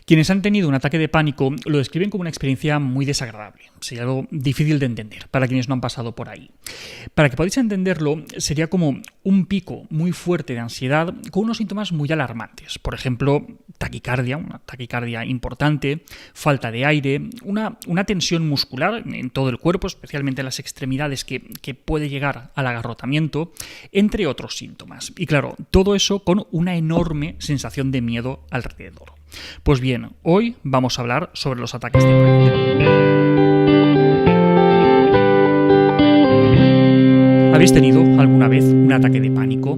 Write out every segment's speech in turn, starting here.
Quienes han tenido un ataque de pánico lo describen como una experiencia muy desagradable, sería algo difícil de entender para quienes no han pasado por ahí. Para que podáis entenderlo, sería como un pico muy fuerte de ansiedad con unos síntomas muy alarmantes. Por ejemplo, taquicardia, una taquicardia importante, falta de aire, una tensión muscular en todo el cuerpo, especialmente en las extremidades que puede llegar al agarrotamiento, entre otros síntomas. Y claro, todo eso con una enorme sensación de miedo alrededor. Pues bien, hoy vamos a hablar sobre los ataques de pánico. ¿Habéis tenido alguna vez un ataque de pánico?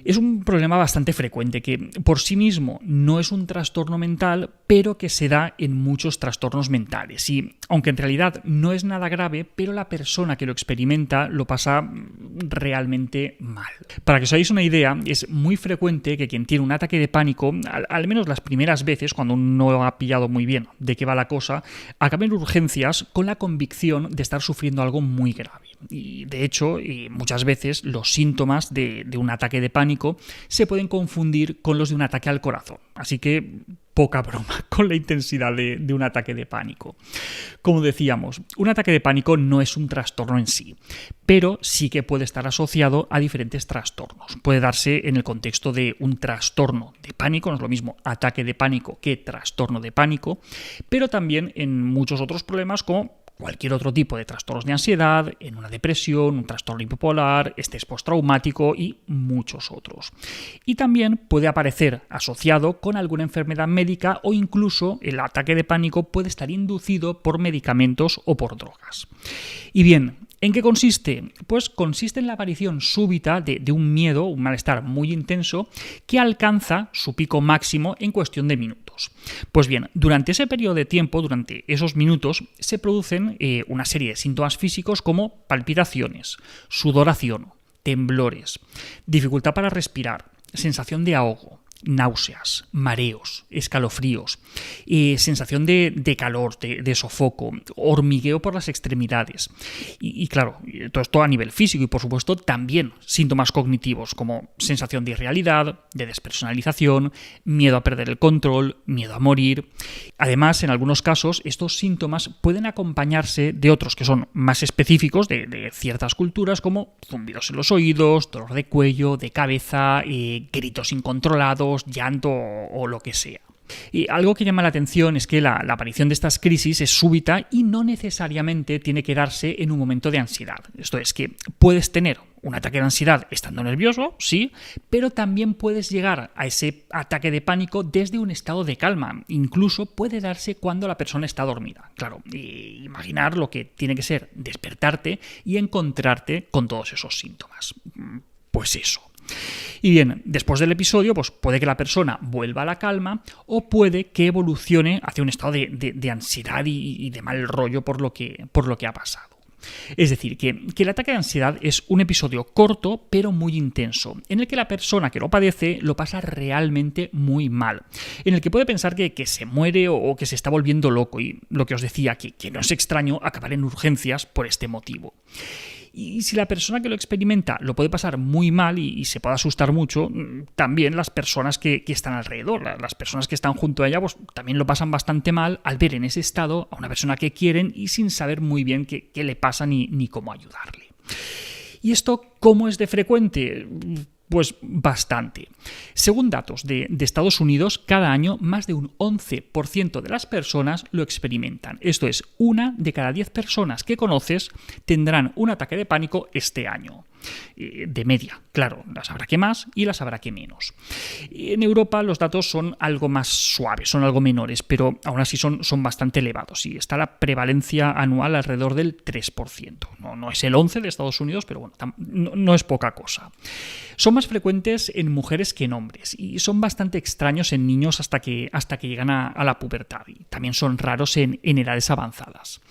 Es un problema bastante frecuente que por sí mismo no es un trastorno mental, pero que se da en muchos trastornos mentales. Y aunque en realidad no es nada grave, pero la persona que lo experimenta lo pasa realmente mal. Para que os hagáis una idea, es muy frecuente que quien tiene un ataque de pánico, al menos las primeras veces, cuando no ha pillado muy bien de qué va la cosa, acabe en urgencias con la convicción de estar sufriendo algo muy grave. Y de hecho, muchas veces los síntomas de un ataque de pánico se pueden confundir con los de un ataque al corazón. Así que poca broma con la intensidad de un ataque de pánico. Como decíamos, un ataque de pánico no es un trastorno en sí, pero sí que puede estar asociado a diferentes trastornos. Puede darse en el contexto de un trastorno de pánico, no es lo mismo ataque de pánico que trastorno de pánico, pero también en muchos otros problemas como cualquier otro tipo de trastornos de ansiedad, en una depresión, un trastorno bipolar, estrés postraumático y muchos otros. Y también puede aparecer asociado con alguna enfermedad médica o incluso el ataque de pánico puede estar inducido por medicamentos o por drogas. Y bien, ¿en qué consiste? Pues consiste en la aparición súbita de un miedo, un malestar muy intenso, que alcanza su pico máximo en cuestión de minutos. Pues bien, durante ese periodo de tiempo, durante esos minutos, se producen una serie de síntomas físicos como palpitaciones, sudoración, temblores, dificultad para respirar, sensación de ahogo, náuseas, mareos, escalofríos, sensación de calor, de sofoco, hormigueo por las extremidades. Y claro, todo esto a nivel físico y por supuesto también síntomas cognitivos como sensación de irrealidad, de despersonalización, miedo a perder el control, miedo a morir. Además, en algunos casos, estos síntomas pueden acompañarse de otros que son más específicos de ciertas culturas como zumbidos en los oídos, dolor de cuello, de cabeza, gritos incontrolados, llanto o lo que sea. Y algo que llama la atención es que la aparición de estas crisis es súbita y no necesariamente tiene que darse en un momento de ansiedad. Esto es que puedes tener un ataque de ansiedad estando nervioso, sí, pero también puedes llegar a ese ataque de pánico desde un estado de calma. Incluso puede darse cuando la persona está dormida. Claro, imaginar lo que tiene que ser despertarte y encontrarte con todos esos síntomas. Pues eso. Y bien, después del episodio, pues puede que la persona vuelva a la calma o puede que evolucione hacia un estado de ansiedad y de mal rollo por lo que ha pasado. Es decir, que el ataque de ansiedad es un episodio corto pero muy intenso, en el que la persona que lo padece lo pasa realmente muy mal, en el que puede pensar que se muere o que se está volviendo loco y lo que os decía, que no es extraño acabar en urgencias por este motivo. Y si la persona que lo experimenta lo puede pasar muy mal y se puede asustar mucho, también las personas que están alrededor, las personas que están junto a ella, pues también lo pasan bastante mal al ver en ese estado a una persona que quieren y sin saber muy bien qué le pasa ni cómo ayudarle. ¿Y esto cómo es de frecuente? Pues bastante. Según datos de Estados Unidos, cada año más de un 11% de las personas lo experimentan. Esto es, 1 de cada 10 personas que conoces tendrán un ataque de pánico este año. De media, claro, las habrá que más y las habrá que menos. En Europa los datos son algo más suaves, son algo menores, pero aún así son bastante elevados y está la prevalencia anual alrededor del 3%. No es el 11% de Estados Unidos, pero bueno, no es poca cosa. Son más frecuentes en mujeres que en hombres y son bastante extraños en niños hasta que llegan a la pubertad y también son raros en edades avanzadas.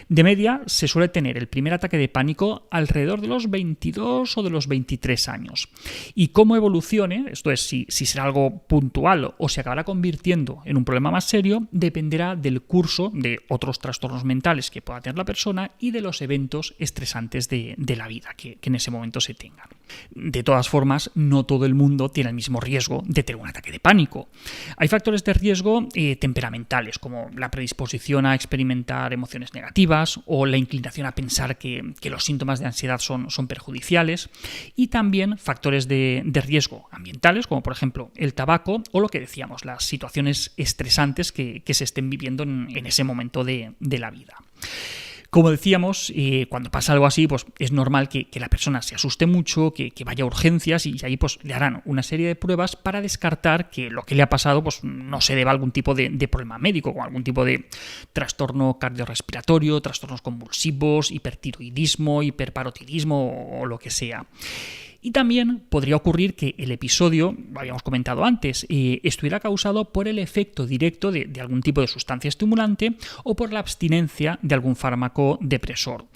De media se suele tener el primer ataque de pánico alrededor de los 22 o de los 23 años. Y cómo evolucione, esto es, si será algo puntual o se acabará convirtiendo en un problema más serio, dependerá del curso de otros trastornos mentales que pueda tener la persona y de los eventos estresantes de la vida que en ese momento se tengan. De todas formas, no todo el mundo tiene el mismo riesgo de tener un ataque de pánico. Hay factores de riesgo temperamentales, como la predisposición a experimentar emociones negativas o la inclinación a pensar que los síntomas de ansiedad son perjudiciales, y también factores de riesgo ambientales, como por ejemplo el tabaco o lo que decíamos, las situaciones estresantes que se estén viviendo en ese momento de la vida. Como decíamos, cuando pasa algo así, pues es normal que la persona se asuste mucho, que vaya a urgencias, y ahí pues le harán una serie de pruebas para descartar que lo que le ha pasado pues no se deba a algún tipo de problema médico, o algún tipo de trastorno cardiorrespiratorio, trastornos convulsivos, hipertiroidismo, hiperparotidismo o lo que sea. Y también podría ocurrir que el episodio, lo habíamos comentado antes, estuviera causado por el efecto directo de algún tipo de sustancia estimulante o por la abstinencia de algún fármaco depresor.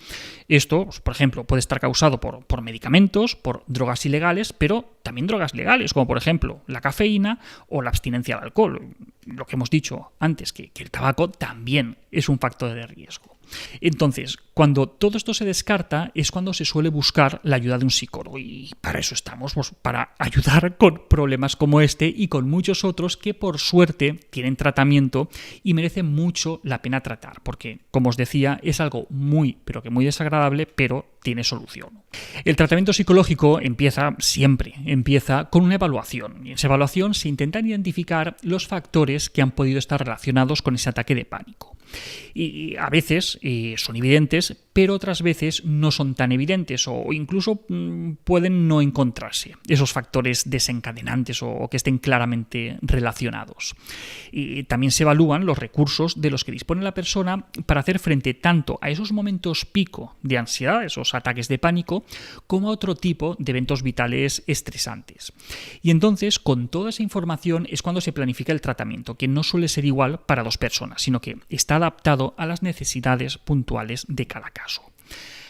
Esto, pues, por ejemplo, puede estar causado por medicamentos, por drogas ilegales, pero también drogas legales, como por ejemplo la cafeína o la abstinencia al alcohol. Lo que hemos dicho antes, que el tabaco también es un factor de riesgo. Entonces, cuando todo esto se descarta es cuando se suele buscar la ayuda de un psicólogo, y para eso estamos, pues, para ayudar con problemas como este y con muchos otros que por suerte tienen tratamiento y merecen mucho la pena tratar, porque, como os decía, es algo muy, pero que muy desagradable, pero tiene solución. El tratamiento psicológico empieza con una evaluación, y en esa evaluación se intentan identificar los factores que han podido estar relacionados con ese ataque de pánico. Y a veces son evidentes, pero otras veces no son tan evidentes, o incluso pueden no encontrarse esos factores desencadenantes o que estén claramente relacionados. Y también se evalúan los recursos de los que dispone la persona para hacer frente tanto a esos momentos pico de ansiedad, esos ataques de pánico, como a otro tipo de eventos vitales estresantes. Y entonces, con toda esa información es cuando se planifica el tratamiento, que no suele ser igual para dos personas, sino que está adaptado a las necesidades puntuales de cada caso.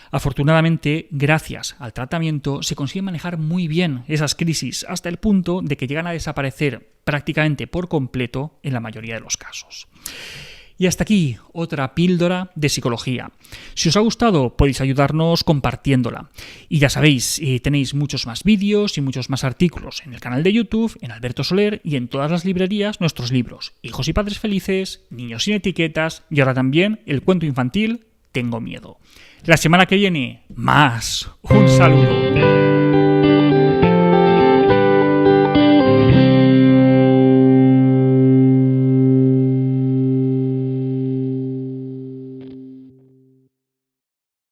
Afortunadamente, gracias al tratamiento, se consigue manejar muy bien esas crisis, hasta el punto de que llegan a desaparecer prácticamente por completo en la mayoría de los casos. Y hasta aquí otra píldora de psicología. Si os ha gustado, podéis ayudarnos compartiéndola. Y ya sabéis, tenéis muchos más vídeos y muchos más artículos en el canal de YouTube, en Alberto Soler, y en todas las librerías nuestros libros: Hijos y Padres Felices, Niños sin Etiquetas, y ahora también el cuento infantil Tengo Miedo. La semana que viene, más. Un saludo.